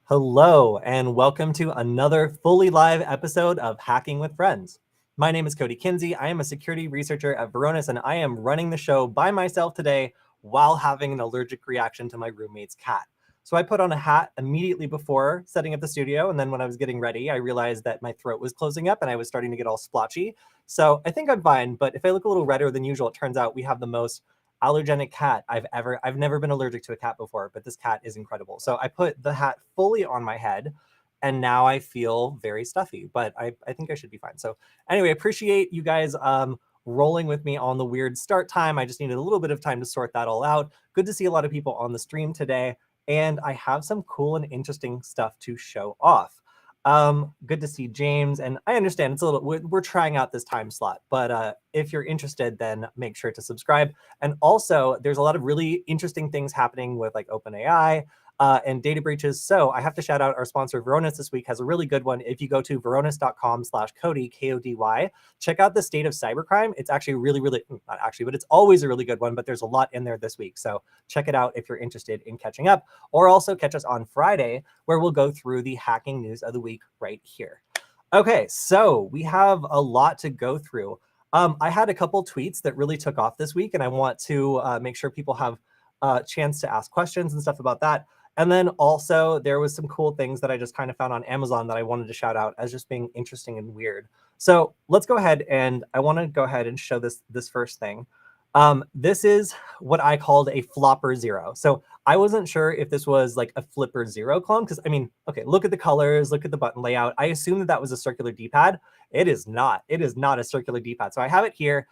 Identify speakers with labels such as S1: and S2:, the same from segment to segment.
S1: Hello, and welcome to another fully live episode of Hacking with Friends. My name is Kody Kinzie. I am a security researcher at Varonis, and I am running the show by myself today while having an allergic reaction to my roommate's cat. So I put on a hat immediately before setting up the studio, and then when I was getting ready, I realized that my throat was closing up and I was starting to get all splotchy. So I think I'm fine, but if I look a little redder than usual, it turns out we have the most allergenic cat I've never been allergic to a cat before, but this cat is incredible. So I put the hat fully on my head and now I feel very stuffy, but I think I should be fine. So anyway, appreciate you guys rolling with me on the weird start time. I just needed a little bit of time to sort that all out. Good to see a lot of people on the stream today, and I have some cool and interesting stuff to show off. Good to see James, and I understand it's a little, we're trying out this time slot, but if you're interested, then make sure to subscribe. And also, there's a lot of really interesting things happening with like OpenAI and data breaches. So I have to shout out our sponsor, Varonis, this week has a really good one. If you go to varonis.com/Kody, Kody, check out the state of cybercrime. It's actually really, not actually, but it's always a really good one, but there's a lot in there this week. So check it out if you're interested in catching up, or also catch us on Friday, where we'll go through the hacking news of the week right here. Okay, so we have a lot to go through. I had a couple tweets that really took off this week, and I want to make sure people have a chance to ask questions and stuff about that. And then also there was some cool things that I just kind of found on Amazon that I wanted to shout out as just being interesting and weird. So let's go ahead, and I want to go ahead and show this first thing. This is what I called a flopper zero. So I wasn't sure if this was like a flipper zero clone, because I mean, okay, look at the colors, look at the button layout. I assume that that was a circular D-pad. It is not. It is not a circular D-pad. So I have it here.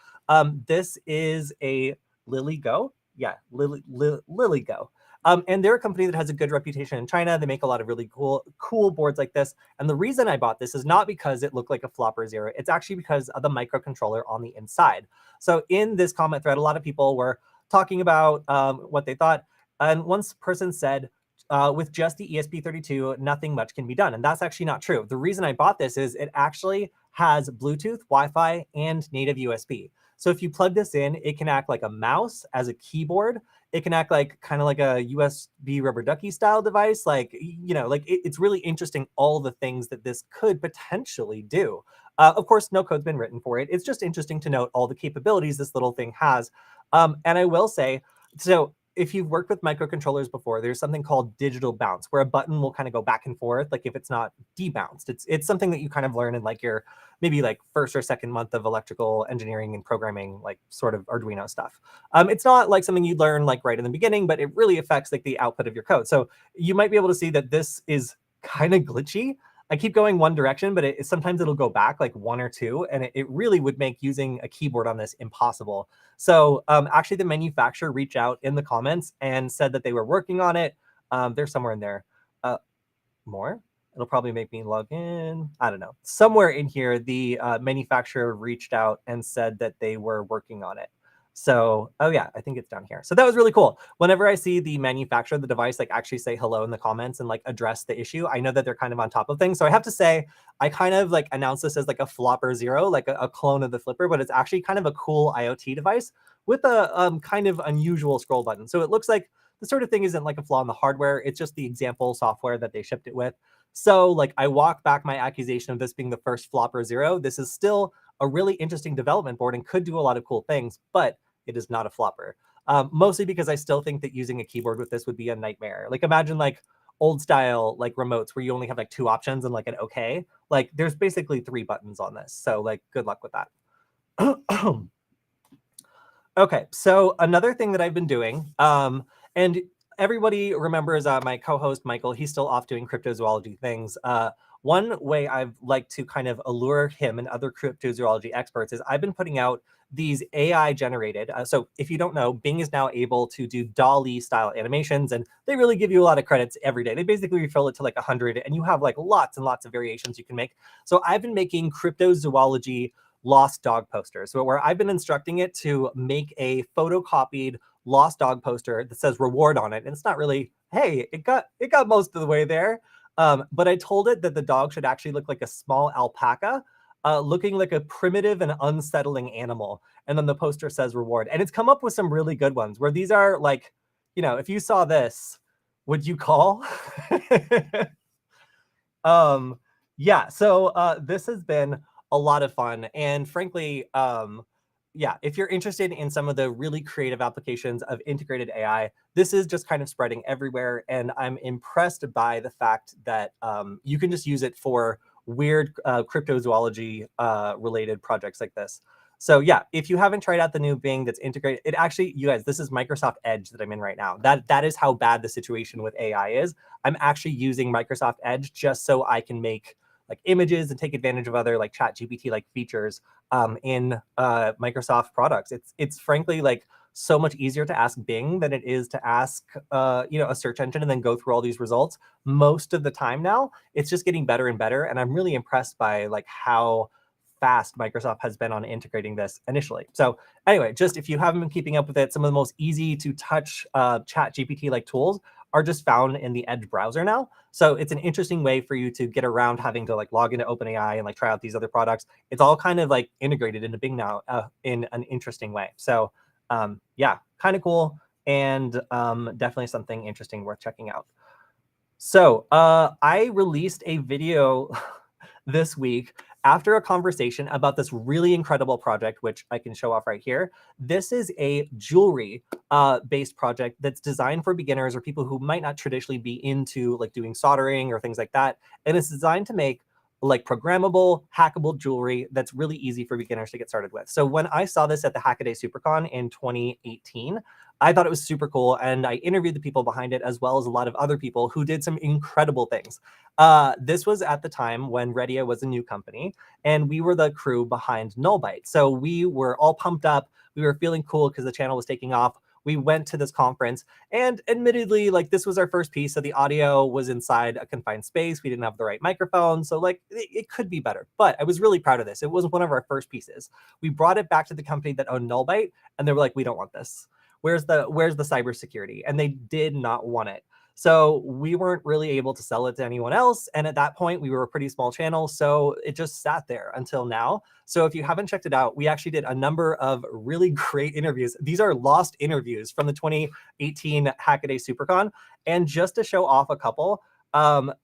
S1: This is a Lily Go. Yeah, Lily Go. And they're a company that has a good reputation in China. They make a lot of really cool boards like this. And the reason I bought this is not because it looked like a flopper zero. It's actually because of the microcontroller on the inside. So in this comment thread, a lot of people were talking about what they thought. And one person said, with just the ESP32, nothing much can be done. And that's actually not true. The reason I bought this is it actually has Bluetooth, Wi-Fi, and native USB. So if you plug this in, it can act like a mouse as a keyboard. It can act like kind of like a USB rubber ducky style device. Like, you know, like it's really interesting all the things that this could potentially do. Of course, no code's been written for it. It's just interesting to note all the capabilities this little thing has. And I will say, so if you've worked with microcontrollers before, there's something called digital bounce, where a button will kind of go back and forth, like if it's not debounced. It's something that you kind of learn in like your maybe like first or second month of electrical engineering and programming, like sort of Arduino stuff. It's not like something you learn like right in the beginning, but it really affects like the output of your code. So you might be able to see that this is kind of glitchy. I keep going one direction, but sometimes it'll go back like one or two, and it really would make using a keyboard on this impossible. So actually the manufacturer reached out in the comments and said that they were working on it. They're somewhere in there. More? It'll probably make me log in. I don't know. Somewhere in here, the manufacturer reached out and said that they were working on it. So, oh yeah, I think it's down here. So that was really cool. Whenever I see the manufacturer of the device like actually say hello in the comments and like address the issue, I know that they're kind of on top of things. So I have to say, I kind of like announced this as like a flopper zero, like a clone of the flipper, but it's actually kind of a cool IoT device with a kind of unusual scroll button. So it looks like the sort of thing isn't like a flaw in the hardware. It's just the example software that they shipped it with. So like I walk back my accusation of this being the first flopper zero. This is still a really interesting development board and could do a lot of cool things, but it is not a flopper. Mostly because I still think that using a keyboard with this would be a nightmare. Like imagine like old style like remotes where you only have like two options and like an okay. Like there's basically 3 buttons on this. So like good luck with that. Okay, so another thing that I've been doing, and everybody remembers my co-host Michael, he's still off doing cryptozoology things. One way I've liked to kind of allure him and other cryptozoology experts is I've been putting out these AI generated. So if you don't know, Bing is now able to do DALL-E style animations, and they really give you a lot of credits every day. They basically refill it to like 100, and you have like lots and lots of variations you can make. So I've been making cryptozoology lost dog posters, so where I've been instructing it to make a photocopied lost dog poster that says reward on it. And it's not really, hey, it got most of the way there. But I told it that the dog should actually look like a small alpaca, looking like a primitive and unsettling animal. And then the poster says reward. And it's come up with some really good ones where these are like, you know, if you saw this, would you call? Yeah, so this has been a lot of fun, and frankly, yeah, if you're interested in some of the really creative applications of integrated AI, this is just kind of spreading everywhere, and I'm impressed by the fact that you can just use it for weird cryptozoology related projects like this. So yeah, if you haven't tried out the new Bing that's integrated, it actually, you guys, this is Microsoft Edge that I'm in right now. That is how bad the situation with AI is. I'm actually using Microsoft Edge just so I can make like images and take advantage of other like Chat GPT like features in Microsoft products. It's frankly like so much easier to ask Bing than it is to ask a search engine and then go through all these results. Most of the time now, it's just getting better and better, and I'm really impressed by like how fast Microsoft has been on integrating this initially. So anyway, just if you haven't been keeping up with it, some of the most easy to touch Chat GPT like tools are just found in the Edge browser now. So it's an interesting way for you to get around having to like log into OpenAI and like try out these other products. It's all kind of like integrated into Bing now in an interesting way. So yeah, kind of cool, and definitely something interesting worth checking out. So I released a video this week after a conversation about this really incredible project, which I can show off right here. This is a jewelry based project that's designed for beginners or people who might not traditionally be into like doing soldering or things like that. And it's designed to make like programmable, hackable jewelry that's really easy for beginners to get started with. So when I saw this at the Hackaday SuperCon in 2018, I thought it was super cool, and I interviewed the people behind it as well as a lot of other people who did some incredible things. This was at the time when Redia was a new company, and we were the crew behind Nullbyte. So we were all pumped up. We were feeling cool because the channel was taking off. We went to this conference, and admittedly, like this was our first piece, so the audio was inside a confined space. We didn't have the right microphone, so like it could be better. But I was really proud of this. It was one of our first pieces. We brought it back to the company that owned Nullbyte, and they were like, "We don't want this. Where's the cybersecurity?" And they did not want it. So we weren't really able to sell it to anyone else. And at that point, we were a pretty small channel. So it just sat there until now. So if you haven't checked it out, we actually did a number of really great interviews. These are lost interviews from the 2018 Hackaday SuperCon. And just to show off a couple,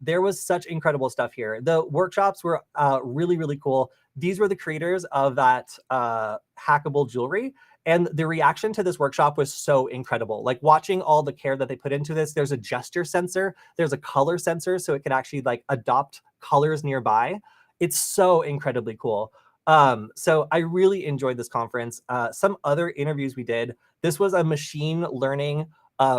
S1: there was such incredible stuff here. The workshops were really, really cool. These were the creators of that hackable jewelry. And the reaction to this workshop was so incredible. Like watching all the care that they put into this. There's a gesture sensor, there's a color sensor, so it can actually like adopt colors nearby. It's so incredibly cool. So I really enjoyed this conference. Some other interviews we did. This was a machine learning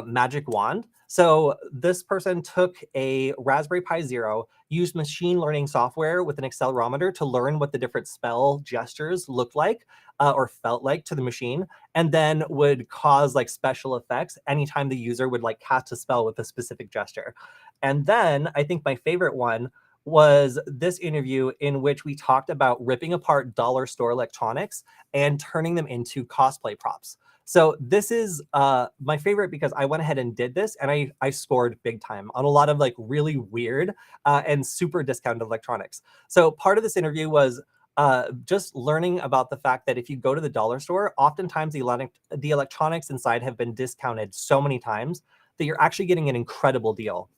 S1: magic wand. So this person took a Raspberry Pi Zero, used machine learning software with an accelerometer to learn what the different spell gestures looked like or felt like to the machine, and then would cause like special effects anytime the user would like cast a spell with a specific gesture. And then I think my favorite one was this interview in which we talked about ripping apart dollar store electronics and turning them into cosplay props. So this is my favorite because I went ahead and did this, and I scored big time on a lot of like really weird and super discounted electronics. So part of this interview was just learning about the fact that if you go to the dollar store, oftentimes the electronics inside have been discounted so many times that you're actually getting an incredible deal.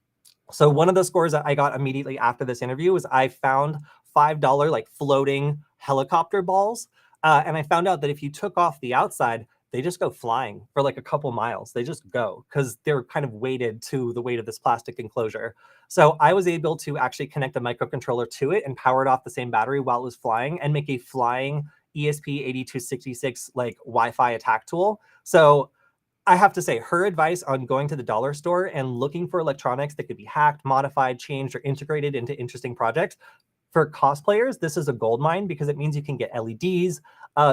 S1: So one of the scores that I got immediately after this interview was I found $5 like floating helicopter balls. And I found out that if you took off the outside, they just go flying for like a couple miles. They just go because they're kind of weighted to the weight of this plastic enclosure. So I was able to actually connect a microcontroller to it and power it off the same battery while it was flying and make a flying ESP8266 like Wi-Fi attack tool. So I have to say, her advice on going to the dollar store and looking for electronics that could be hacked, modified, changed, or integrated into interesting projects, for cosplayers, this is a gold mine because it means you can get LEDs,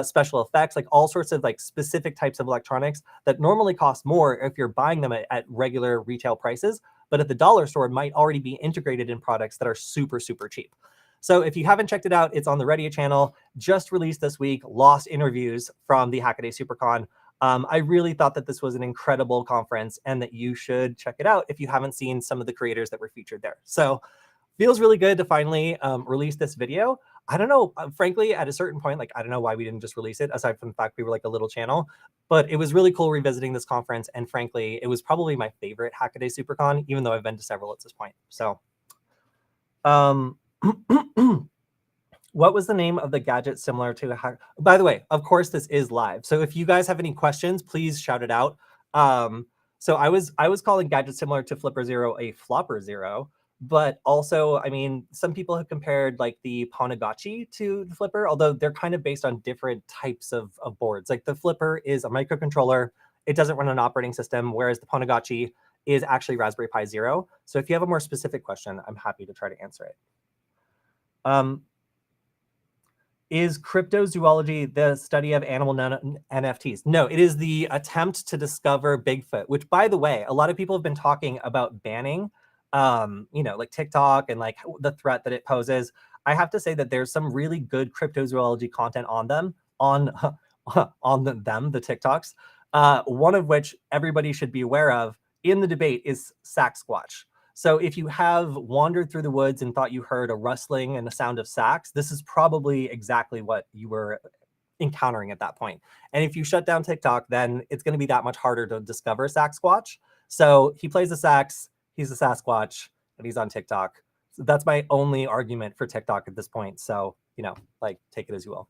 S1: special effects, like all sorts of like specific types of electronics that normally cost more if you're buying them at regular retail prices. But at the dollar store, it might already be integrated in products that are super, super cheap. So if you haven't checked it out, it's on the Redia channel, just released this week, lost interviews from the Hackaday SuperCon. I really thought that this was an incredible conference and that you should check it out if you haven't seen some of the creators that were featured there. So feels really good to finally release this video. I don't know, frankly, at a certain point, like, I don't know why we didn't just release it, aside from the fact we were like a little channel, but it was really cool revisiting this conference. And frankly, it was probably my favorite Hackaday SuperCon, even though I've been to several at this point. So Um, what was the name of the gadget similar to by the way, of course this is live. So if you guys have any questions, please shout it out. So I was calling gadgets similar to Flipper Zero a Flopper Zero, but also, I mean, some people have compared like the Ponagachi to the Flipper, although they're kind of based on different types of boards. Like the Flipper is a microcontroller. It doesn't run an operating system, whereas the Ponagachi is actually Raspberry Pi Zero. So if you have a more specific question, I'm happy to try to answer it. Is cryptozoology the study of animal NFTs? No, it is the attempt to discover Bigfoot, which, by the way, a lot of people have been talking about banning, like TikTok and like the threat that it poses. I have to say that there's some really good cryptozoology content on them, on the TikToks. One of which everybody should be aware of in the debate is Sasquatch. So if you have wandered through the woods and thought you heard a rustling and the sound of sax, this is probably exactly what you were encountering at that point. And if you shut down TikTok, then it's going to be that much harder to discover Sasquatch. So he plays the sax, he's a Sasquatch, and he's on TikTok. So that's my only argument for TikTok at this point. So, take it as you will.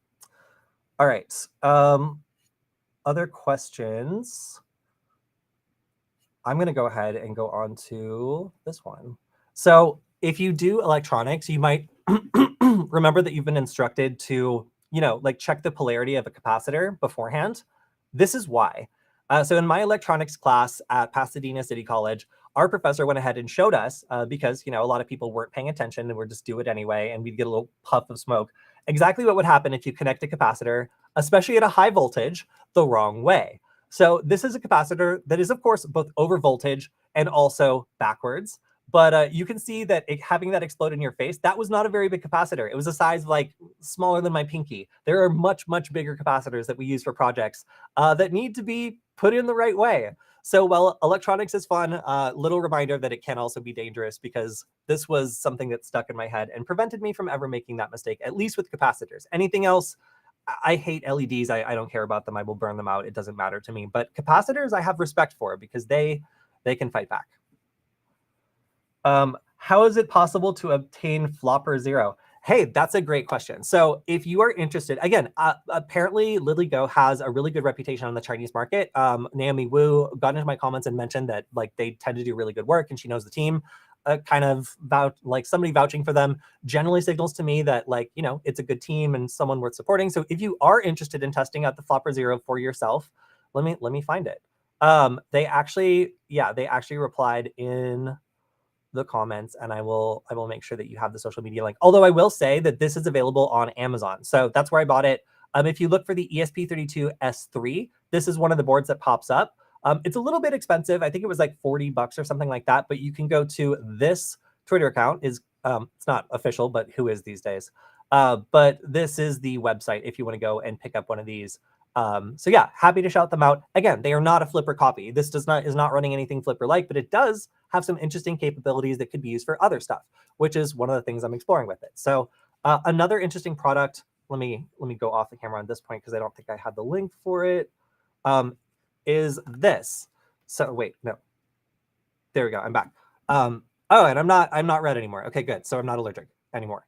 S1: All right. Other questions? I'm going to go ahead and go on to this one. So if you do electronics, you might remember that you've been instructed to, check the polarity of a capacitor beforehand. This is why. So in my electronics class at Pasadena City College, our professor went ahead and showed us, because, a lot of people weren't paying attention and would just do it anyway, and we'd get a little puff of smoke, exactly what would happen if you connect a capacitor, especially at a high voltage, the wrong way. So this is a capacitor that is, of course, both over voltage and also backwards. But you can see that having that explode in your face, that was not a very big capacitor. It was a size like smaller than my pinky. There are much, much bigger capacitors that we use for projects that need to be put in the right way. So while electronics is fun, little reminder that it can also be dangerous, because this was something that stuck in my head and prevented me from ever making that mistake, at least with capacitors. Anything else, I hate LEDs. I don't care about them. I will burn them out. It doesn't matter to me. But capacitors, I have respect for because they can fight back. How is it possible to obtain Flopper Zero? Hey, that's a great question. So if you are interested, again, apparently LilyGo has a really good reputation on the Chinese market. Naomi Wu got into my comments and mentioned that they tend to do really good work and she knows the team. Kind of about somebody vouching for them generally signals to me that it's a good team and someone worth supporting. So if you are interested in testing out the Flopper Zero for yourself, let me find it. They actually replied in the comments, and I will make sure that you have the social media link. Although I will say that this is available on Amazon. So that's where I bought it. If you look for the ESP32S3, this is one of the boards that pops up. It's a little bit expensive. I think it was like $40 or something like that, but you can go to this Twitter account. It's not official, but who is these days? But this is the website if you want to go and pick up one of these. So yeah, happy to shout them out. Again, they are not a Flipper copy. This is not running anything Flipper-like, but it does have some interesting capabilities that could be used for other stuff, which is one of the things I'm exploring with it. So another interesting product, let me go off the camera on this point because I don't think I had the link for it, is this. So wait, no. There we go, I'm back. Oh, and I'm not red anymore. Okay, good. So I'm not allergic anymore.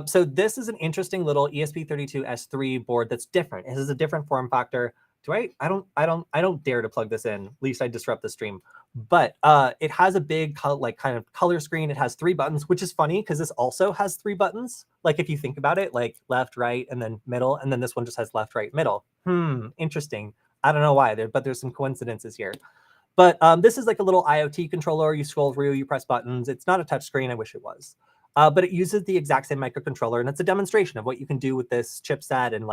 S1: So this is an interesting little ESP32S3 board that's different. It has a different form factor. I don't dare to plug this in, at least I disrupt the stream. But it has a big kind of color screen. It has 3 buttons, which is funny because this also has 3 buttons. Like if you think about it, like left, right, and then middle, and then this one just has left, right, middle. Interesting. I don't know why, but there's some coincidences here. But this is like a little IoT controller. You scroll through, you press buttons. It's not a touch screen. I wish it was. But it uses the exact same microcontroller, and it's a demonstration of what you can do with this chipset. And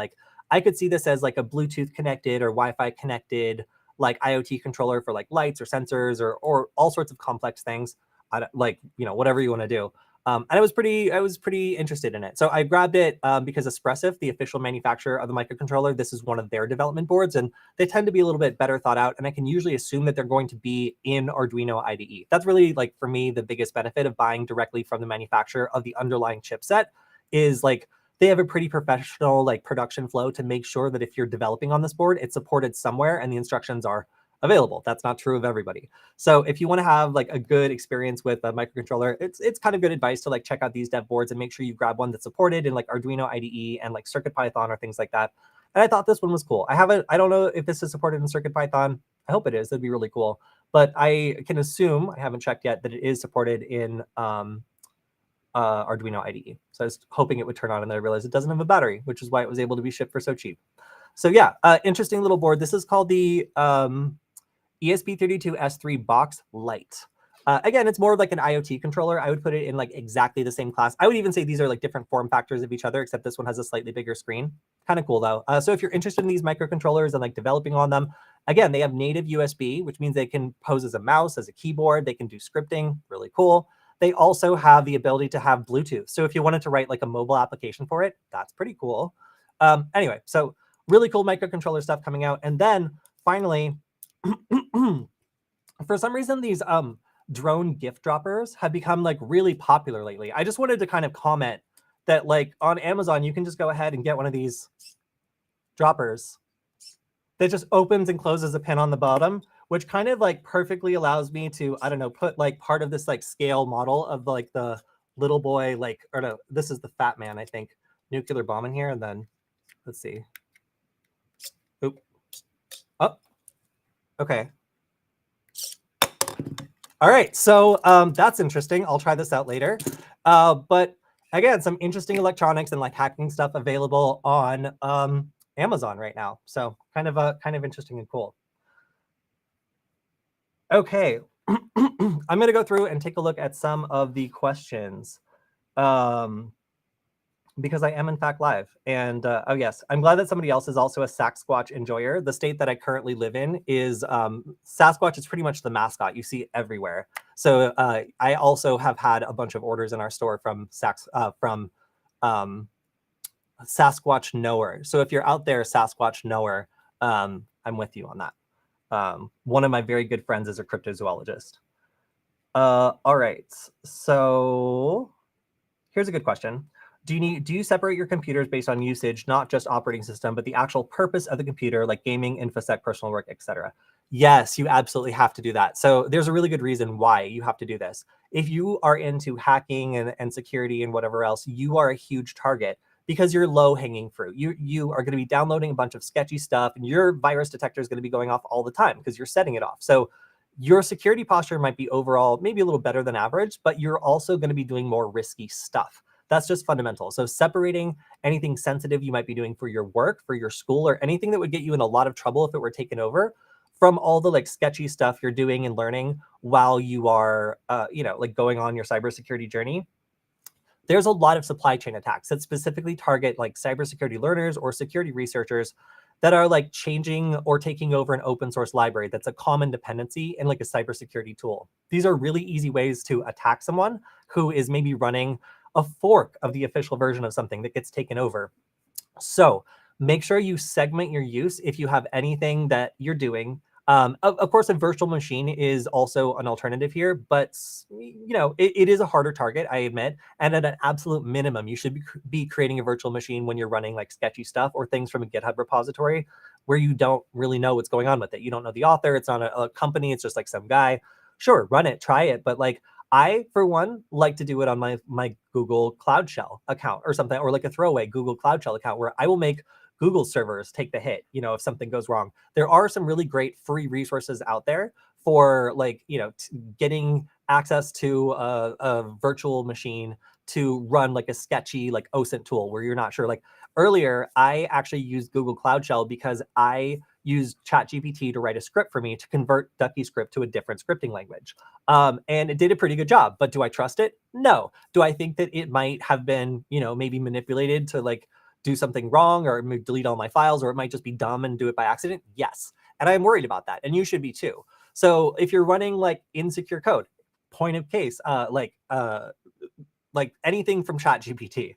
S1: I could see this as like a Bluetooth connected or Wi-Fi connected IoT controller for lights or sensors or all sorts of complex things. Whatever you want to do. And I was pretty interested in it. So I grabbed it because Espressif, the official manufacturer of the microcontroller, this is one of their development boards, and they tend to be a little bit better thought out. And I can usually assume that they're going to be in Arduino IDE. That's really for me, the biggest benefit of buying directly from the manufacturer of the underlying chipset is they have a pretty professional production flow to make sure that if you're developing on this board, it's supported somewhere and the instructions are available. That's not true of everybody. So if you want to have like a good experience with a microcontroller, it's kind of good advice to like check out these dev boards and make sure you grab one that's supported in like Arduino IDE and like CircuitPython or things like that. And I thought this one was cool. I don't know if this is supported in CircuitPython. I hope it is. That'd be really cool. But I can assume, I haven't checked yet, that it is supported in Arduino IDE. So I was hoping it would turn on, and then I realized it doesn't have a battery, which is why it was able to be shipped for so cheap. So yeah, interesting little board. This is called the ESP32S3 Box Lite. Again, it's more of like an IoT controller. I would put it in like exactly the same class. I would even say these are like different form factors of each other, except this one has a slightly bigger screen. Kind of cool though. So if you're interested in these microcontrollers and like developing on them, again, they have native USB, which means they can pose as a mouse, as a keyboard. They can do scripting, really cool. They also have the ability to have Bluetooth. So if you wanted to write like a mobile application for it, that's pretty cool. Anyway, so really cool microcontroller stuff coming out. And then finally, for some reason, these drone gift droppers have become like really popular lately. I just wanted to kind of comment that like on Amazon, you can just go ahead and get one of these droppers that just opens and closes a pin on the bottom, which kind of like perfectly allows me to, I don't know, put like part of this like scale model of like the little boy, like, or no, this is the fat man, I think, nuclear bomb in here. And then let's see. Oop. Oh, okay. All right, so that's interesting. I'll try this out later. But again, some interesting electronics and like hacking stuff available on Amazon right now. So kind of interesting and cool. Okay, I'm going to go through and take a look at some of the questions. Because I am in fact live. And oh yes, I'm glad that somebody else is also a Sasquatch enjoyer. The state that I currently live in is Sasquatch is pretty much the mascot. You see it everywhere. So I also have had a bunch of orders in our store from Sasquatch knower. So if you're out there, Sasquatch knower, I'm with you on that. One of my very good friends is a cryptozoologist. All right, so here's a good question. Do you separate your computers based on usage, not just operating system, but the actual purpose of the computer, like gaming, infosec, personal work, etc.? Yes, you absolutely have to do that. So there's a really good reason why you have to do this. If you are into hacking and security and whatever else, you are a huge target because you're low-hanging fruit. You are going to be downloading a bunch of sketchy stuff, and your virus detector is going to be going off all the time because you're setting it off. So your security posture might be overall maybe a little better than average, but you're also going to be doing more risky stuff. That's just fundamental. So separating anything sensitive you might be doing for your work, for your school, or anything that would get you in a lot of trouble if it were taken over from all the like sketchy stuff you're doing and learning while you are, like going on your cybersecurity journey. There's a lot of supply chain attacks that specifically target like cybersecurity learners or security researchers that are like changing or taking over an open source library that's a common dependency in like a cybersecurity tool. These are really easy ways to attack someone who is maybe running a fork of the official version of something that gets taken over. So make sure you segment your use if you have anything that you're doing. Of course, a virtual machine is also an alternative here, but it is a harder target, I admit. And at an absolute minimum, you should be creating a virtual machine when you're running like sketchy stuff or things from a GitHub repository where you don't really know what's going on with it. You don't know the author. It's not a company. It's just like some guy. Sure, run it, try it. But like I, for one, like to do it on my Google Cloud Shell account or something, or like a throwaway Google Cloud Shell account where I will make Google servers take the hit, if something goes wrong. There are some really great free resources out there for like, getting access to a virtual machine to run like a sketchy like OSINT tool where you're not sure. Like earlier, I actually used Google Cloud Shell because I used ChatGPT to write a script for me to convert Ducky script to a different scripting language. And it did a pretty good job, but do I trust it? No. Do I think that it might have been, maybe manipulated to like do something wrong or delete all my files, or it might just be dumb and do it by accident? Yes. And I'm worried about that. And you should be too. So if you're running like insecure code, point of case, like anything from ChatGPT,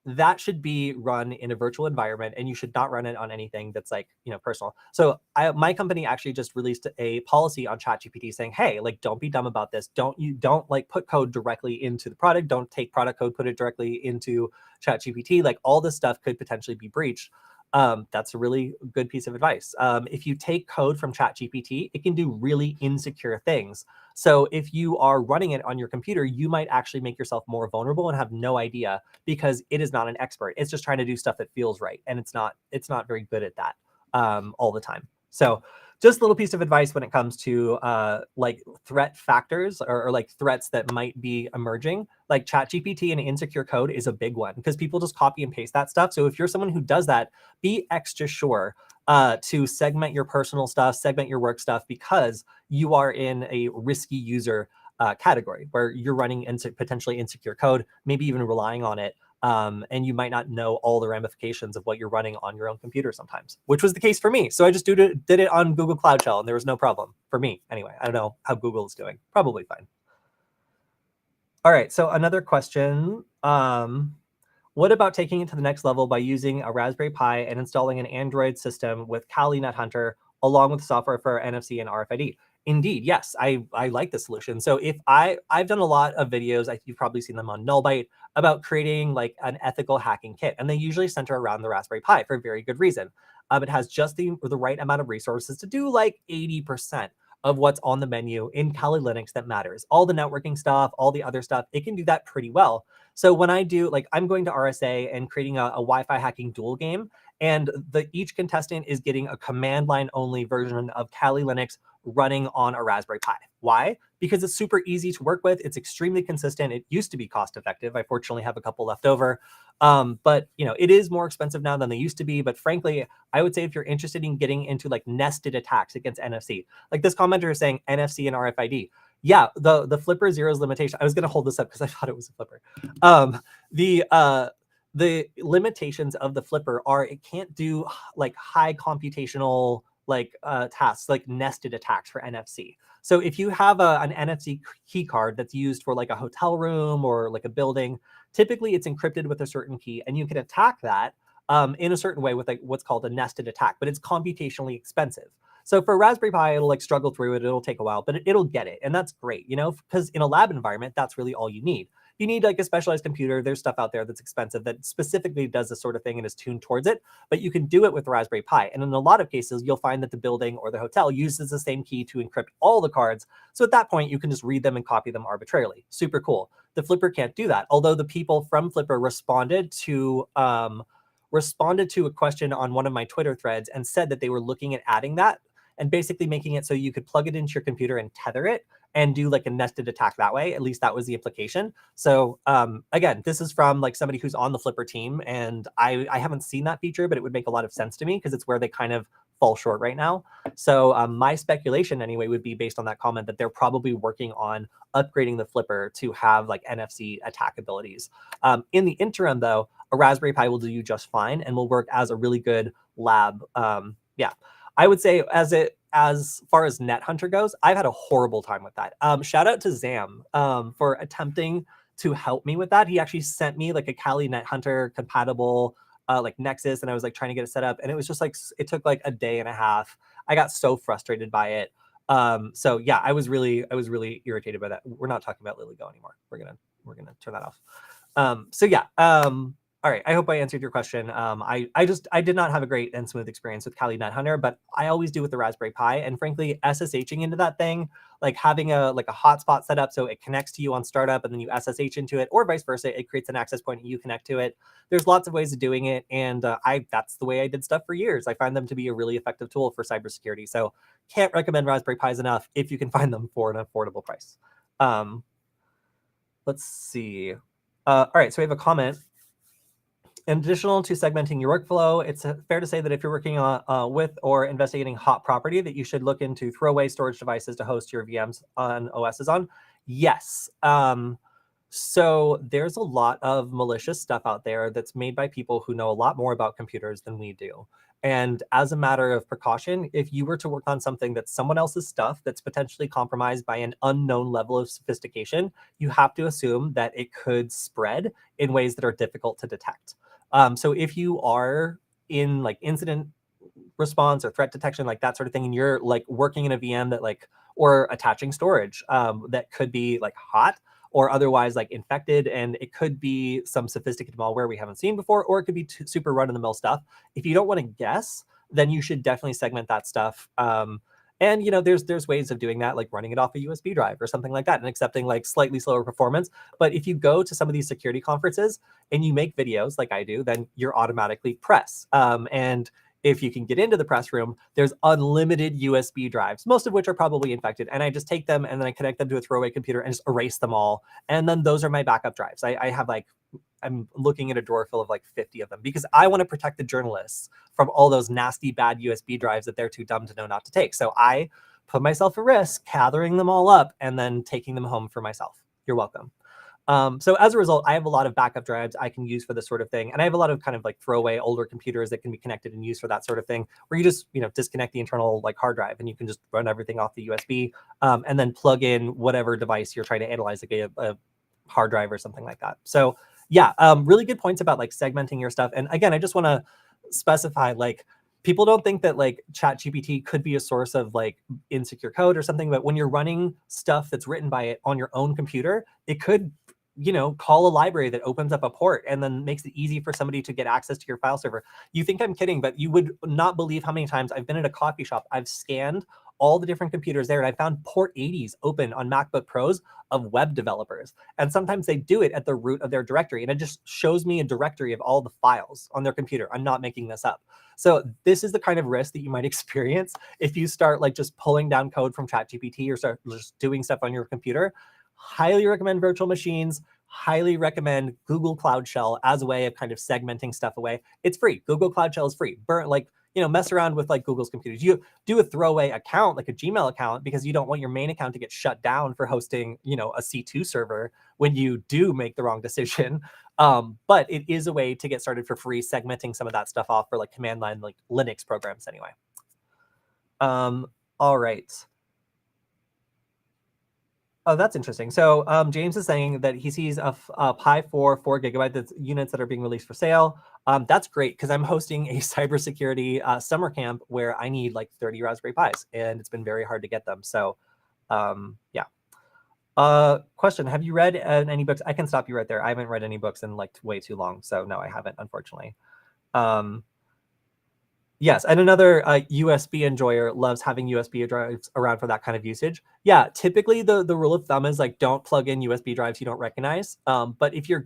S1: that should be run in a virtual environment, and you should not run it on anything that's like, personal. So my company actually just released a policy on ChatGPT saying, hey, like, don't be dumb about this. Don't like put code directly into the product. Don't take product code, put it directly into ChatGPT. Like all this stuff could potentially be breached. That's a really good piece of advice. If you take code from ChatGPT, it can do really insecure things. So if you are running it on your computer, you might actually make yourself more vulnerable and have no idea because it is not an expert. It's just trying to do stuff that feels right, and it's not very good at that all the time. So just a little piece of advice when it comes to like threat factors or like threats that might be emerging. Like ChatGPT and insecure code is a big one because people just copy and paste that stuff. So if you're someone who does that, be extra sure to segment your personal stuff, segment your work stuff, because you are in a risky user category where you're running potentially insecure code, maybe even relying on it. And you might not know all the ramifications of what you're running on your own computer sometimes, which was the case for me. So I just did it on Google Cloud Shell, and there was no problem for me. Anyway, I don't know how Google is doing. Probably fine. All right, so another question. What about taking it to the next level by using a Raspberry Pi and installing an Android system with Kali NetHunter along with software for NFC and RFID? Indeed, yes, I like the solution. So if I've done a lot of videos, you've probably seen them on Nullbyte, about creating like an ethical hacking kit, and they usually center around the Raspberry Pi for a very good reason. It has just the right amount of resources to do like 80% of what's on the menu in Kali Linux that matters. All the networking stuff, all the other stuff, it can do that pretty well. So when I do, like, I'm going to RSA and creating a Wi-Fi hacking duel game, and each contestant is getting a command line only version of Kali Linux running on a Raspberry Pi. Why? Because it's super easy to work with. It's extremely consistent. It used to be cost effective. I fortunately have a couple left over. But it is more expensive now than they used to be. But frankly, I would say if you're interested in getting into like nested attacks against NFC, like this commenter is saying NFC and RFID. Yeah, the flipper zero's limitation. I was gonna hold this up because I thought it was a flipper. Um, the limitations of the flipper are it can't do like high computational like tasks like nested attacks for NFC. So if you have an NFC key card that's used for like a hotel room or like a building, typically it's encrypted with a certain key, and you can attack that in a certain way with like what's called a nested attack, but it's computationally expensive. So for Raspberry Pi, it'll like struggle through it. It'll take a while, but it'll get it. And that's great, because in a lab environment, that's really all you need. You need like a specialized computer. There's stuff out there that's expensive that specifically does this sort of thing and is tuned towards it, but you can do it with Raspberry Pi. And in a lot of cases, you'll find that the building or the hotel uses the same key to encrypt all the cards. So at that point, you can just read them and copy them arbitrarily. Super cool. The Flipper can't do that. Although the people from Flipper responded to a question on one of my Twitter threads and said that they were looking at adding that and basically making it so you could plug it into your computer and tether it and do like a nested attack that way. At least that was the implication. So again, this is from like somebody who's on the Flipper team, and I haven't seen that feature, but it would make a lot of sense to me because it's where they kind of fall short right now. So my speculation anyway would be based on that comment that they're probably working on upgrading the Flipper to have like NFC attack abilities. In the interim though, a Raspberry Pi will do you just fine and will work as a really good lab. Yeah. I would say as far as NetHunter goes, I've had a horrible time with that. Shout out to Zam for attempting to help me with that. He actually sent me like a Kali NetHunter compatible like Nexus, and I was like trying to get it set up, and it was just like it took like a day and a half. I got so frustrated by it. So yeah, I was really irritated by that. We're not talking about LilyGo anymore. We're gonna turn that off. So yeah. All right, I hope I answered your question. I did not have a great and smooth experience with Kali NetHunter, but I always do with the Raspberry Pi. And frankly, SSHing into that thing, like having a hotspot set up so it connects to you on startup and then you SSH into it, or vice versa, it creates an access point and you connect to it. There's lots of ways of doing it, and that's the way I did stuff for years. I find them to be a really effective tool for cybersecurity. So can't recommend Raspberry Pis enough if you can find them for an affordable price. Let's see. All right, so we have a comment. In addition to segmenting your workflow, it's fair to say that if you're working with or investigating hot property, that you should look into throwaway storage devices to host your VMs on OSs on. Yes. So there's a lot of malicious stuff out there that's made by people who know a lot more about computers than we do. And as a matter of precaution, if you were to work on something that's someone else's stuff that's potentially compromised by an unknown level of sophistication, you have to assume that it could spread in ways that are difficult to detect. So if you are in like incident response or threat detection, like that sort of thing, and you're like working in a VM that like, or attaching storage that could be like hot, or otherwise like infected, and it could be some sophisticated malware we haven't seen before, or it could be super run-of-the-mill stuff. If you don't want to guess, then you should definitely segment that stuff. And there's ways of doing that, like running it off a USB drive or something like that, and accepting like slightly slower performance. But if you go to some of these security conferences and you make videos like I do, then you're automatically press. And if you can get into the press room, there's unlimited USB drives, most of which are probably infected. And I just take them and then I connect them to a throwaway computer and just erase them all. And then those are my backup drives. I have like, I'm looking at a drawer full of like 50 of them because I want to protect the journalists from all those nasty, bad USB drives that they're too dumb to know not to take. So I put myself at risk, gathering them all up and then taking them home for myself. You're welcome. So as a result, I have a lot of backup drives I can use for this sort of thing. And I have a lot of kind of like throwaway older computers that can be connected and used for that sort of thing, where you just, disconnect the internal like hard drive and you can just run everything off the USB, and then plug in whatever device you're trying to analyze, like a hard drive or something like that. So yeah, really good points about like segmenting your stuff. And again, I just want to specify, like, people don't think that like ChatGPT could be a source of like insecure code or something, but when you're running stuff that's written by it on your own computer, it could call a library that opens up a port and then makes it easy for somebody to get access to your file server. You think I'm kidding, but you would not believe how many times I've been at a coffee shop, I've scanned all the different computers there, and I found port 80s open on MacBook Pros of web developers. And sometimes they do it at the root of their directory, and it just shows me a directory of all the files on their computer. I'm not making this up. So this is the kind of risk that you might experience if you start like just pulling down code from ChatGPT or start just doing stuff on your computer. Highly recommend virtual machines. Highly recommend Google Cloud Shell as a way of kind of segmenting stuff away. It's free. Google Cloud Shell is free. Mess around with like Google's computers. You do a throwaway account, like a Gmail account, because you don't want your main account to get shut down for hosting, a C2 server when you do make the wrong decision. But it is a way to get started for free, segmenting some of that stuff off for like command line, like Linux programs anyway. All right. Oh, that's interesting. So James is saying that he sees a Pi 4 4 GB that's units that are being released for sale. That's great because I'm hosting a cybersecurity summer camp where I need like 30 Raspberry Pis, and it's been very hard to get them. So yeah. Question: have you read any books? I can stop you right there. I haven't read any books in like way too long, so no, I haven't, unfortunately. Yes, and another USB enjoyer loves having USB drives around for that kind of usage. Yeah, typically the rule of thumb is like don't plug in USB drives you don't recognize. But if you're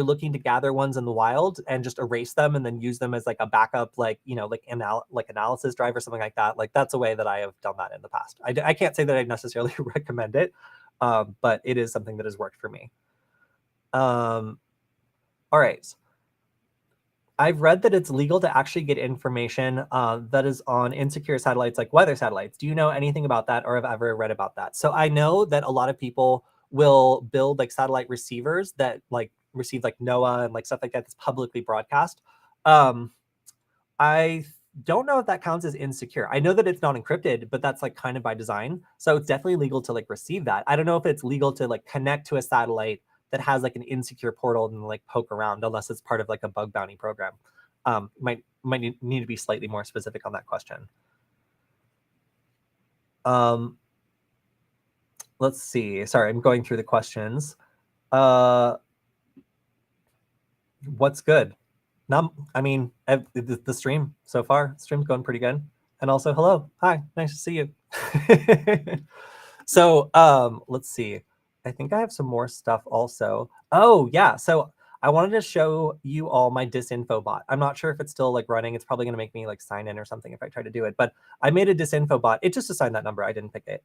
S1: looking to gather ones in the wild and just erase them and then use them as like a backup, like analysis drive or something like that, like that's a way that I have done that in the past. I can't say that I necessarily recommend it, but it is something that has worked for me. All right. I've read that it's legal to actually get information that is on insecure satellites, like weather satellites. Do you know anything about that, or have ever read about that? So I know that a lot of people will build like satellite receivers that like receive like NOAA and like stuff like that that's publicly broadcast. I don't know if that counts as insecure. I know that it's not encrypted, but that's like kind of by design. So it's definitely legal to like receive that. I don't know if it's legal to like connect to a satellite that has like an insecure portal and like poke around, unless it's part of like a bug bounty program. Might need to be slightly more specific on that question. Let's see. Sorry, I'm going through the questions. What's good? I mean, the stream so far, stream's going pretty good. And also, hello, hi, nice to see you. So let's see. I think I have some more stuff also. Oh yeah, so I wanted to show you all my disinfo bot. I'm not sure if it's still like running. It's probably gonna make me like sign in or something if I try to do it. But I made a disinfo bot. It just assigned that number. I didn't pick it.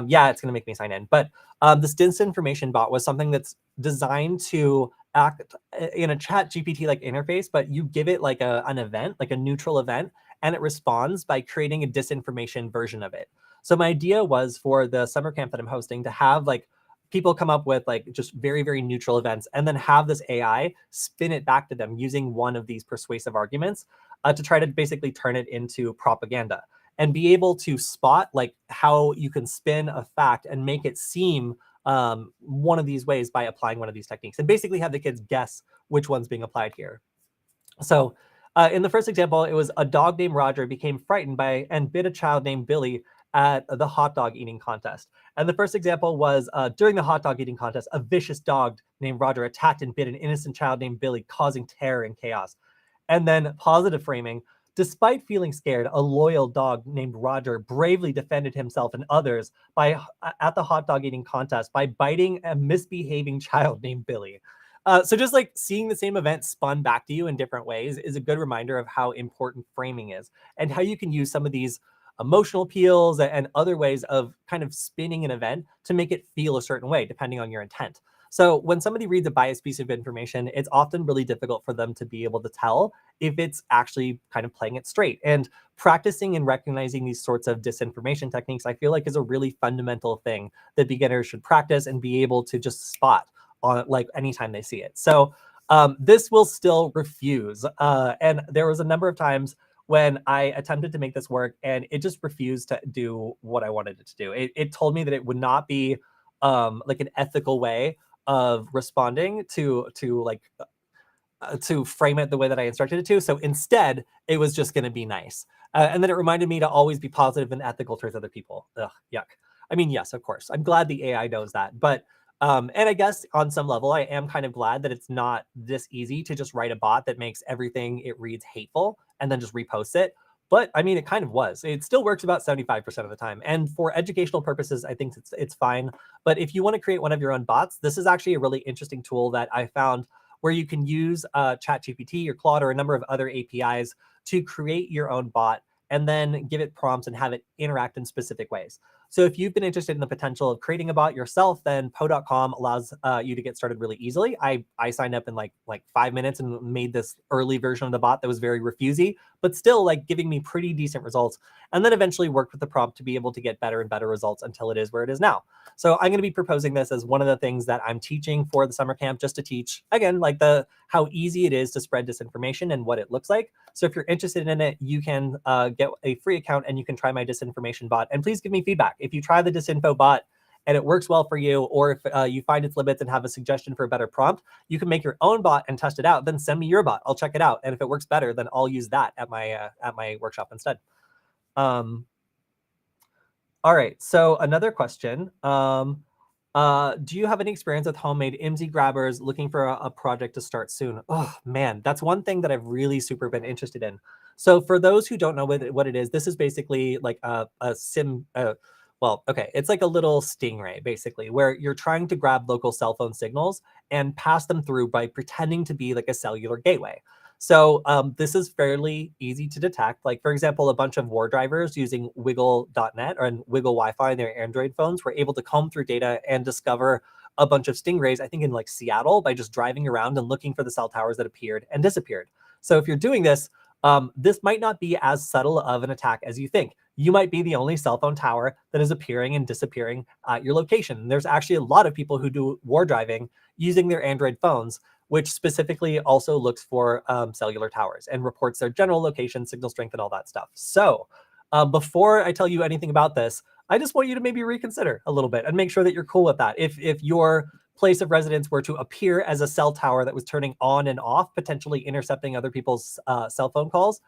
S1: Yeah, it's gonna make me sign in. But this disinformation bot was something that's designed to act in a chat GPT like interface, but you give it like an event, like a neutral event, and it responds by creating a disinformation version of it. So my idea was for the summer camp that I'm hosting to have like people come up with like just very, very neutral events and then have this AI spin it back to them using one of these persuasive arguments to try to basically turn it into propaganda and be able to spot like how you can spin a fact and make it seem one of these ways by applying one of these techniques, and basically have the kids guess which one's being applied here. So in the first example, it was a dog named Roger became frightened by and bit a child named Billy at the hot dog eating contest. And the first example was during the hot dog eating contest, a vicious dog named Roger attacked and bit an innocent child named Billy, causing terror and chaos. And then positive framing. Despite feeling scared, a loyal dog named Roger bravely defended himself and others at the hot dog eating contest by biting a misbehaving child named Billy. So just like seeing the same event spun back to you in different ways is a good reminder of how important framing is and how you can use some of these emotional appeals and other ways of kind of spinning an event to make it feel a certain way, depending on your intent. So when somebody reads a biased piece of information, it's often really difficult for them to be able to tell if it's actually kind of playing it straight. And practicing and recognizing these sorts of disinformation techniques, I feel like is a really fundamental thing that beginners should practice and be able to just spot on like anytime they see it. So this will still refuse. And there was a number of times when I attempted to make this work and it just refused to do what I wanted it to do. It told me that it would not be like an ethical way of responding to frame it the way that I instructed it to. So instead, it was just going to be nice. And then it reminded me to always be positive and ethical towards other people. Ugh, yuck. I mean, yes, of course. I'm glad the AI knows that. But, and I guess on some level, I am kind of glad that it's not this easy to just write a bot that makes everything it reads hateful and then just reposts it. But I mean, it kind of was. It still works about 75% of the time. And for educational purposes, I think it's fine. But if you want to create one of your own bots, this is actually a really interesting tool that I found where you can use ChatGPT or Claude or a number of other APIs to create your own bot and then give it prompts and have it interact in specific ways. So if you've been interested in the potential of creating a bot yourself, then Poe.com allows you to get started really easily. I signed up in like 5 minutes and made this early version of the bot that was very refusey, but still like giving me pretty decent results. And then eventually worked with the prompt to be able to get better and better results until it is where it is now. So I'm going to be proposing this as one of the things that I'm teaching for the summer camp, just to teach, again, like how easy it is to spread disinformation and what it looks like. So if you're interested in it, you can get a free account and you can try my disinformation bot. And please give me feedback. If you try the disinfo bot and it works well for you, or if you find its limits and have a suggestion for a better prompt, you can make your own bot and test it out. Then send me your bot. I'll check it out. And if it works better, then I'll use that at my workshop instead. All right, so another question. Do you have any experience with homemade IMSI grabbers looking for a project to start soon? Oh man, that's one thing that I've really super been interested in. So for those who don't know what it is, this is basically like a sim, well, okay, it's like a little stingray basically, where you're trying to grab local cell phone signals and pass them through by pretending to be like a cellular gateway. So this is fairly easy to detect. Like, for example, a bunch of war drivers using Wiggle.net or Wiggle Wi-Fi in their Android phones were able to comb through data and discover a bunch of stingrays, I think in like Seattle, by just driving around and looking for the cell towers that appeared and disappeared. So if you're doing this, this might not be as subtle of an attack as you think. You might be the only cell phone tower that is appearing and disappearing at your location. There's actually a lot of people who do war driving using their Android phones, which specifically also looks for cellular towers and reports their general location, signal strength, and all that stuff. So before I tell you anything about this, I just want you to maybe reconsider a little bit and make sure that you're cool with that. If your place of residence were to appear as a cell tower that was turning on and off, potentially intercepting other people's cell phone calls,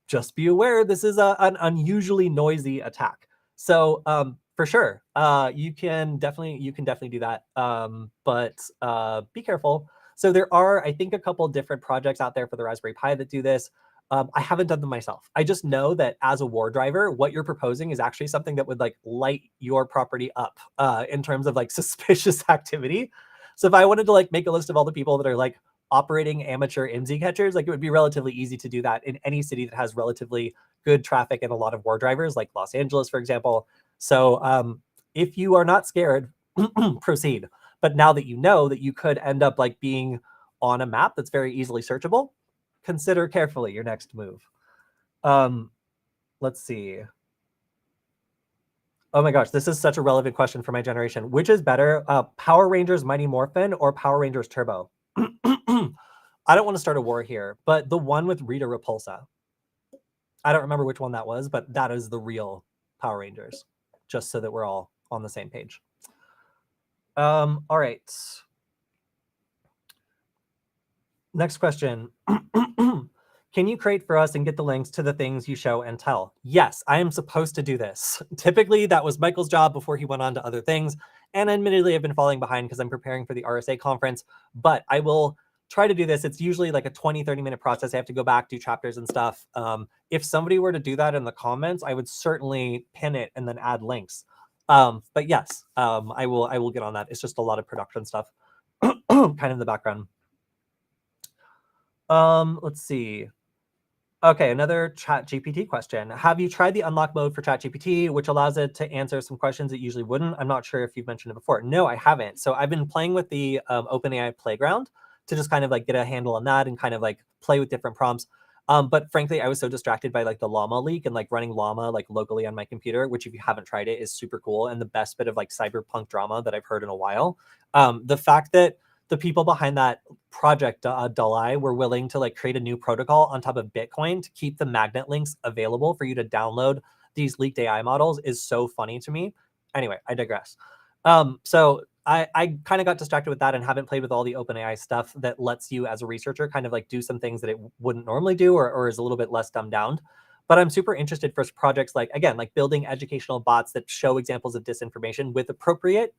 S1: just be aware this is an unusually noisy attack. So for sure, you can definitely do that, but be careful. So there are, I think, a couple different projects out there for the Raspberry Pi that do this. I haven't done them myself. I just know that as a war driver, what you're proposing is actually something that would like light your property up in terms of like suspicious activity. So if I wanted to like make a list of all the people that are like operating amateur IMSI catchers, like it would be relatively easy to do that in any city that has relatively good traffic and a lot of war drivers, like Los Angeles, for example. So if you are not scared, proceed. But now that you know that you could end up like being on a map that's very easily searchable, consider carefully your next move. Let's see. Oh my gosh, this is such a relevant question for my generation. Which is better, Power Rangers Mighty Morphin or Power Rangers Turbo? I don't want to start a war here, but the one with Rita Repulsa. I don't remember which one that was, but that is the real Power Rangers, just so that we're all on the same page. All right. Next question. Can you create for us and get the links to the things you show and tell? Yes, I am supposed to do this. Typically, that was Michael's job before he went on to other things. And admittedly, I've been falling behind because I'm preparing for the RSA conference, but I will try to do this. It's usually like a 20, 30-minute process. I have to go back, do chapters and stuff. If somebody were to do that in the comments, I would certainly pin it and then add links. But yes, I will get on that. It's just a lot of production stuff kind of in the background. Let's see. Okay, another ChatGPT question. Have you tried the unlock mode for ChatGPT, which allows it to answer some questions it usually wouldn't? I'm not sure if you've mentioned it before. No, I haven't. So I've been playing with the OpenAI playground to just kind of like get a handle on that and kind of like play with different prompts. But frankly, I was so distracted by like the Llama leak and like running Llama like locally on my computer, which if you haven't tried it is super cool and the best bit of like cyberpunk drama that I've heard in a while. The fact that the people behind that project, Dalai, were willing to like create a new protocol on top of Bitcoin to keep the magnet links available for you to download these leaked AI models is so funny to me. Anyway, I digress. So I kind of got distracted with that and haven't played with all the OpenAI stuff that lets you as a researcher kind of like do some things that it wouldn't normally do or is a little bit less dumbed down. But I'm super interested for projects like, again, like building educational bots that show examples of disinformation with appropriate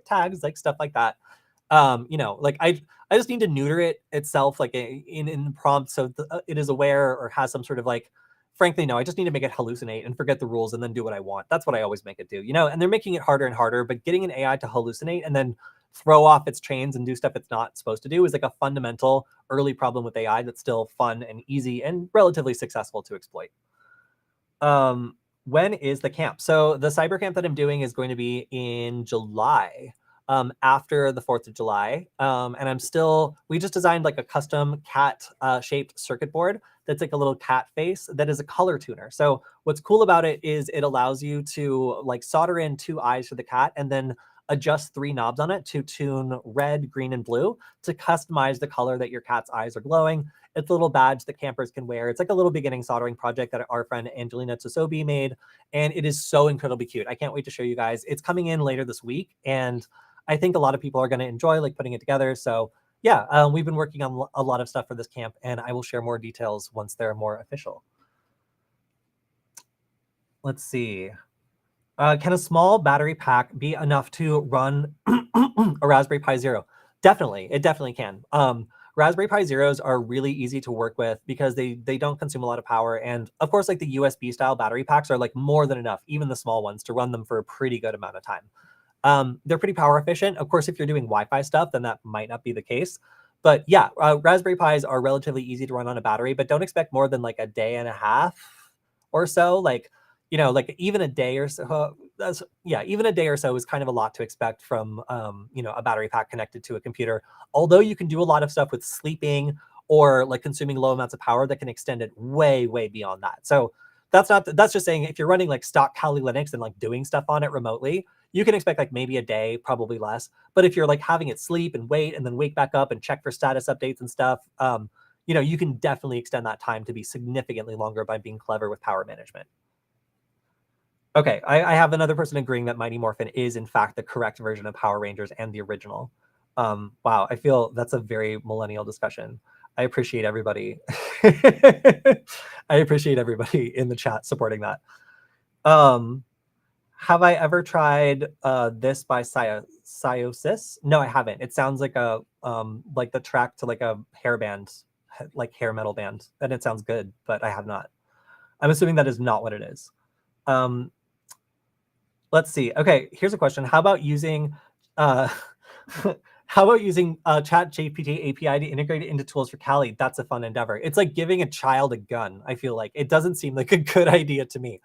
S1: tags, like stuff like that. Like I just need to neuter it itself, like in prompt, so it is aware or has some sort of like. Frankly, no, I just need to make it hallucinate and forget the rules and then do what I want. That's what I always make it do, And they're making it harder and harder, but getting an AI to hallucinate and then throw off its chains and do stuff it's not supposed to do is like a fundamental early problem with AI that's still fun and easy and relatively successful to exploit. When is the camp? So the cyber camp that I'm doing is going to be in July, after the 4th of July. And we just designed like a custom cat shaped circuit board that's like a little cat face that is a color tuner. So what's cool about it is it allows you to like solder in 2 eyes for the cat and then adjust 3 knobs on it to tune red, green, and blue to customize the color that your cat's eyes are glowing. It's a little badge that campers can wear. It's like a little beginning soldering project that our friend Angelina Tsosobi made. And it is so incredibly cute. I can't wait to show you guys. It's coming in later this week. And I think a lot of people are going to enjoy like putting it together. So yeah, we've been working on a lot of stuff for this camp, and I will share more details once they're more official. Let's see. Can a small battery pack be enough to run a Raspberry Pi Zero? Definitely, it definitely can. Raspberry Pi Zeros are really easy to work with because they don't consume a lot of power, and of course, like the USB style battery packs are like more than enough, even the small ones, to run them for a pretty good amount of time. They're pretty power efficient. Of course, if you're doing Wi-Fi stuff, then that might not be the case. But yeah, Raspberry Pis are relatively easy to run on a battery, but don't expect more than like a day and a half or so. Like, like even a day or so. Even a day or so is kind of a lot to expect from, a battery pack connected to a computer. Although you can do a lot of stuff with sleeping or like consuming low amounts of power that can extend it way, way beyond that. So that's just saying if you're running like stock Kali Linux and like doing stuff on it remotely, you can expect like maybe a day, probably less. But if you're like having it sleep and wait and then wake back up and check for status updates and stuff, you can definitely extend that time to be significantly longer by being clever with power management. Okay, I have another person agreeing that Mighty Morphin is in fact the correct version of Power Rangers and the original. Wow, I feel that's a very millennial discussion. I appreciate everybody. I appreciate everybody in the chat supporting that. Have I ever tried this by Cyosis? No, I haven't. It sounds like a like the track to like a hair band, like hair metal band, and it sounds good, but I have not. I'm assuming that is not what it is. Let's see. Okay, here's a question. How about using ChatGPT API to integrate it into tools for Kali? That's a fun endeavor. It's like giving a child a gun, I feel like. It doesn't seem like a good idea to me.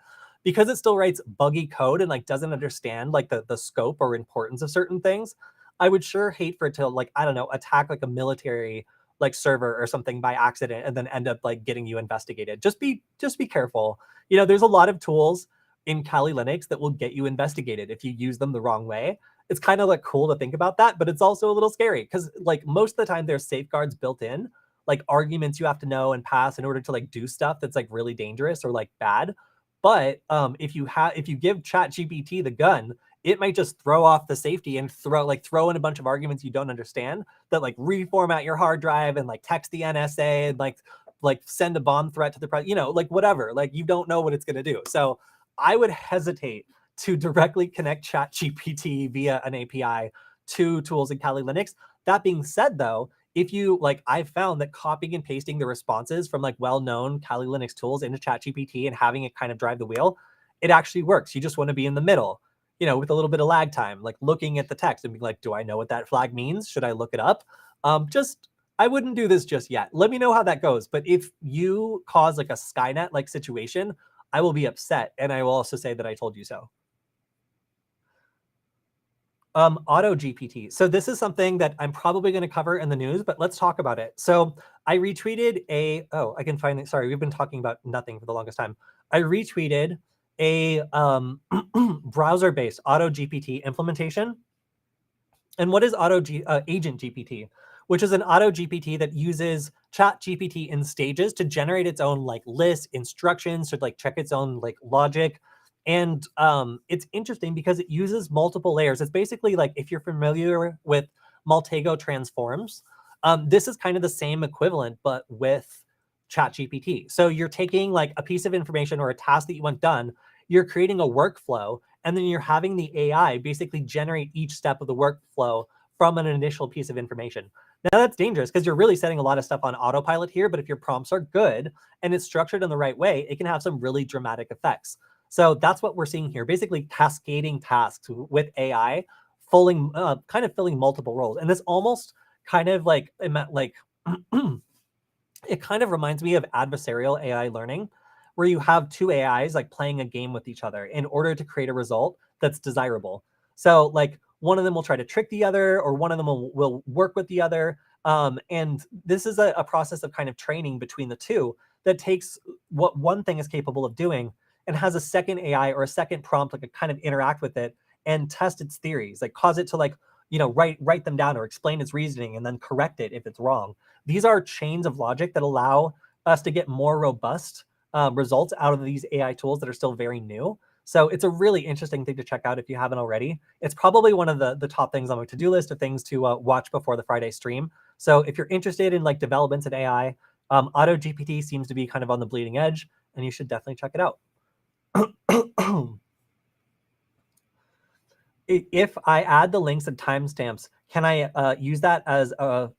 S1: Because it still writes buggy code and like doesn't understand like the scope or importance of certain things, I would sure hate for it to like, I don't know, attack like a military like server or something by accident and then end up like getting you investigated. Just be careful. There's a lot of tools in Kali Linux that will get you investigated if you use them the wrong way. It's kind of like cool to think about that, but it's also a little scary because like most of the time there's safeguards built in, like arguments you have to know and pass in order to like do stuff that's like really dangerous or like bad. But if you give ChatGPT the gun, it might just throw off the safety and throw in a bunch of arguments you don't understand that like reformat your hard drive and like text the NSA and like like send a bomb threat to the president, you know, like whatever, like you don't know what it's going to do. So I would hesitate to directly connect ChatGPT via an API to tools in Kali Linux. That being said, though, if you like, I've found that copying and pasting the responses from like well-known Kali Linux tools into ChatGPT and having it kind of drive the wheel, it actually works. You just want to be in the middle, you know, with a little bit of lag time, like looking at the text and being like, do I know what that flag means? Should I look it up? Just, I wouldn't do this just yet. Let me know how that goes. But if you cause like a Skynet-like situation, I will be upset. And I will also say that I told you so. Auto-GPT. So this is something that I'm probably going to cover in the news, but let's talk about it. So I retweeted I can find it. Sorry, we've been talking about nothing for the longest time. I retweeted a browser-based Auto-GPT implementation. And what is Agent GPT? Which is an Auto GPT that uses Chat GPT in stages to generate its own like list instructions to like check its own like logic. And it's interesting because it uses multiple layers. It's basically like if you're familiar with Maltego transforms, this is kind of the same equivalent, but with Chat GPT. So you're taking like a piece of information or a task that you want done, you're creating a workflow, and then you're having the AI basically generate each step of the workflow from an initial piece of information. Now that's dangerous because you're really setting a lot of stuff on autopilot here, but if your prompts are good and it's structured in the right way, it can have some really dramatic effects. So that's what we're seeing here, basically cascading tasks with AI, kind of filling multiple roles. And this almost kind of like it kind of reminds me of adversarial AI learning, where you have two AIs like playing a game with each other in order to create a result that's desirable. So like one of them will try to trick the other, or one of them will work with the other. And this is a process of kind of training between the two that takes what one thing is capable of doing and has a second AI or a second prompt, like a kind of interact with it and test its theories, like cause it to like, you know, write them down or explain its reasoning and then correct it if it's wrong. These are chains of logic that allow us to get more robust results out of these AI tools that are still very new. So it's a really interesting thing to check out if you haven't already. It's probably one of the top things on my to-do list of things to watch before the Friday stream. So if you're interested in like developments in AI, Auto-GPT seems to be kind of on the bleeding edge, and you should definitely check it out. If I add the links and timestamps, can I use that as a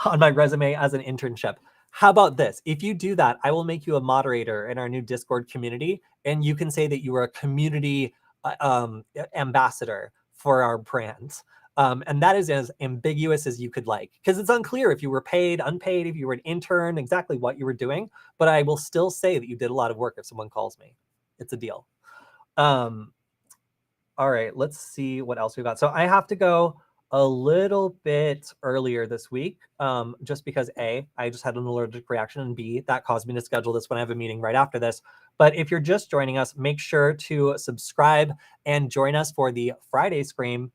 S1: on my resume as an internship? How about this? If you do that, I will make you a moderator in our new Discord community, and you can say that you are a community ambassador for our brands. And that is as ambiguous as you could like, because it's unclear if you were paid, unpaid, if you were an intern, exactly what you were doing. But I will still say that you did a lot of work if someone calls me. It's a deal. All right, let's see what else we got. So I have to go a little bit earlier this week, just because A, I just had an allergic reaction, and B, that caused me to schedule this when I have a meeting right after this. But if you're just joining us, make sure to subscribe and join us for the Friday stream,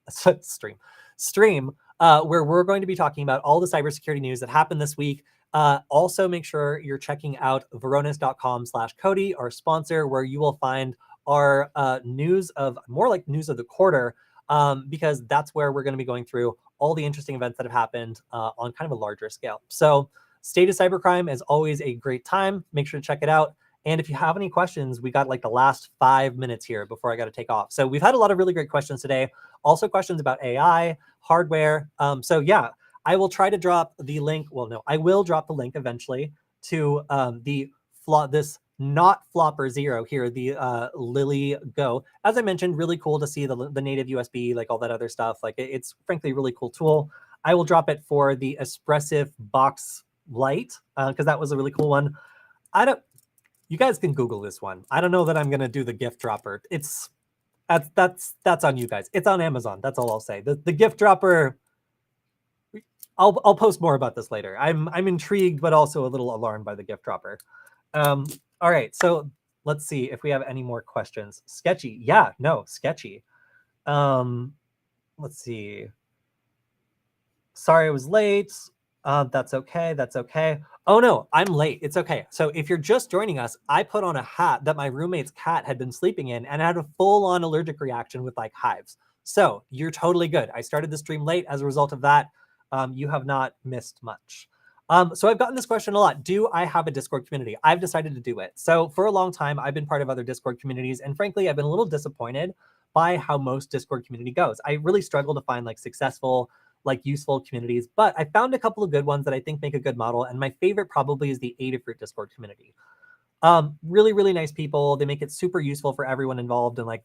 S1: where we're going to be talking about all the cybersecurity news that happened this week. Also, make sure you're checking out varonis.com/Kody, our sponsor, where you will find our news of the quarter, because that's where we're going to be going through all the interesting events that have happened on kind of a larger scale. So State of Cybercrime is always a great time. Make sure to check it out. And if you have any questions, we got like the last 5 minutes here before I got to take off. So we've had a lot of really great questions today. Also questions about AI, hardware. So yeah, I will try to drop the link. Well, no, I will drop the link eventually to this not Flopper Zero here, the Lily Go. As I mentioned, really cool to see the native USB, like all that other stuff. Like it's frankly a really cool tool. I will drop it for the Espressive Box Lite because that was a really cool one. You guys can Google this one. I don't know that I'm gonna do the gift dropper. That's on you guys. It's on Amazon. That's all I'll say. The gift dropper. I'll post more about this later. I'm intrigued, but also a little alarmed by the gift dropper. All right, so let's see if we have any more questions. Sketchy. Yeah, no, sketchy. Let's see. Sorry I was late. That's okay. That's okay. Oh, no, I'm late. It's okay. So if you're just joining us, I put on a hat that my roommate's cat had been sleeping in and had a full-on allergic reaction with like hives. So you're totally good. I started the stream late as a result of that. You have not missed much. So I've gotten this question a lot. Do I have a Discord community? I've decided to do it. So for a long time, I've been part of other Discord communities, and frankly, I've been a little disappointed by how most Discord community goes. I really struggle to find like successful, like useful communities, but I found a couple of good ones that I think make a good model. And my favorite probably is the Adafruit Discord community. Really, really nice people. They make it super useful for everyone involved. And like,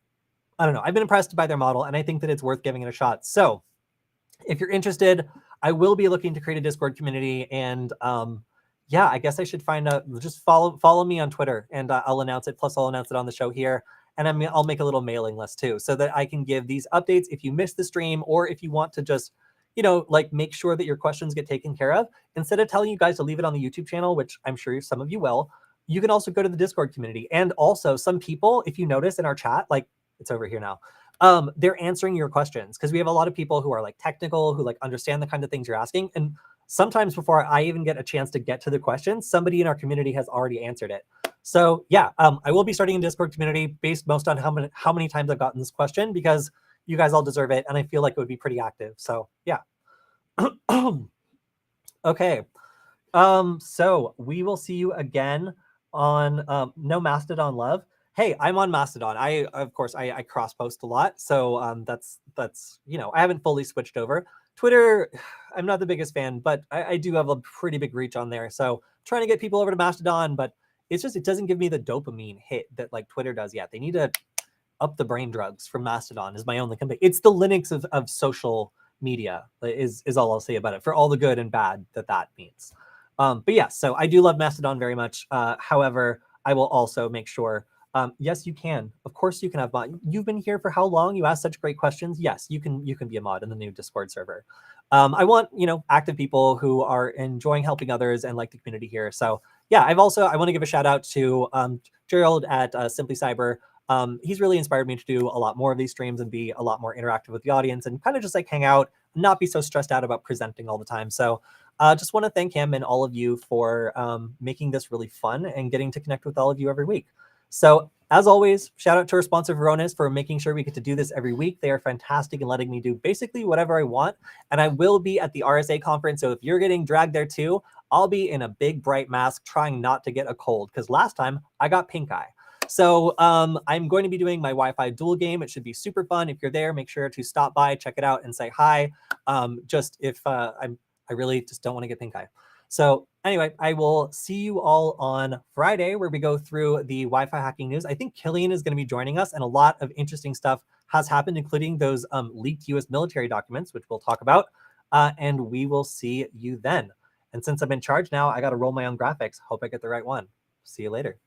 S1: I don't know, I've been impressed by their model, and I think that it's worth giving it a shot. So if you're interested, I will be looking to create a Discord community, and yeah, I guess I should find out. Just follow me on Twitter, and I'll announce it. Plus, I'll announce it on the show here, and I'll make a little mailing list too, so that I can give these updates if you missed the stream, or if you want to just, like make sure that your questions get taken care of. Instead of telling you guys to leave it on the YouTube channel, which I'm sure some of you will, you can also go to the Discord community. And also, some people, if you notice in our chat, like it's over here now, they're answering your questions, because we have a lot of people who are like technical, who like understand the kind of things you're asking. And sometimes before I even get a chance to get to the question, somebody in our community has already answered it. So yeah, I will be starting a Discord community based most on how many times I've gotten this question, because you guys all deserve it, and I feel like it would be pretty active. So yeah. Okay. So we will see you again on No Mastodon Love. Hey, I'm on Mastodon. Of course I cross post a lot, so that's I haven't fully switched over. Twitter, I'm not the biggest fan, but I do have a pretty big reach on there. So trying to get people over to Mastodon, but it's just, it doesn't give me the dopamine hit that like Twitter does yet. They need to up the brain drugs from Mastodon is my only complaint. It's the Linux of social media is all I'll say about it, for all the good and bad that means. But yeah, so I do love Mastodon very much. However, I will also make sure, yes, you can. Of course you can have mod. You've been here for how long? You asked such great questions. Yes, you can be a mod in the new Discord server. I want, active people who are enjoying helping others and like the community here. So yeah, I want to give a shout out to Gerald at Simply Cyber. He's really inspired me to do a lot more of these streams and be a lot more interactive with the audience, and kind of just like hang out, not be so stressed out about presenting all the time. So just want to thank him and all of you for making this really fun and getting to connect with all of you every week. So as always, shout out to our sponsor Varonis for making sure we get to do this every week. They are fantastic in letting me do basically whatever I want. And I will be at the RSA conference. So if you're getting dragged there too, I'll be in a big bright mask trying not to get a cold, because last time I got pink eye. So I'm going to be doing my Wi-Fi dual game. It should be super fun. If you're there, make sure to stop by, check it out, and say hi. Just if I really just don't want to get pink eye. So anyway, I will see you all on Friday, where we go through the Wi-Fi hacking news. I think Killian is going to be joining us, and a lot of interesting stuff has happened, including those leaked US military documents, which we'll talk about. And we will see you then. And since I'm in charge now, I got to roll my own graphics. Hope I get the right one. See you later.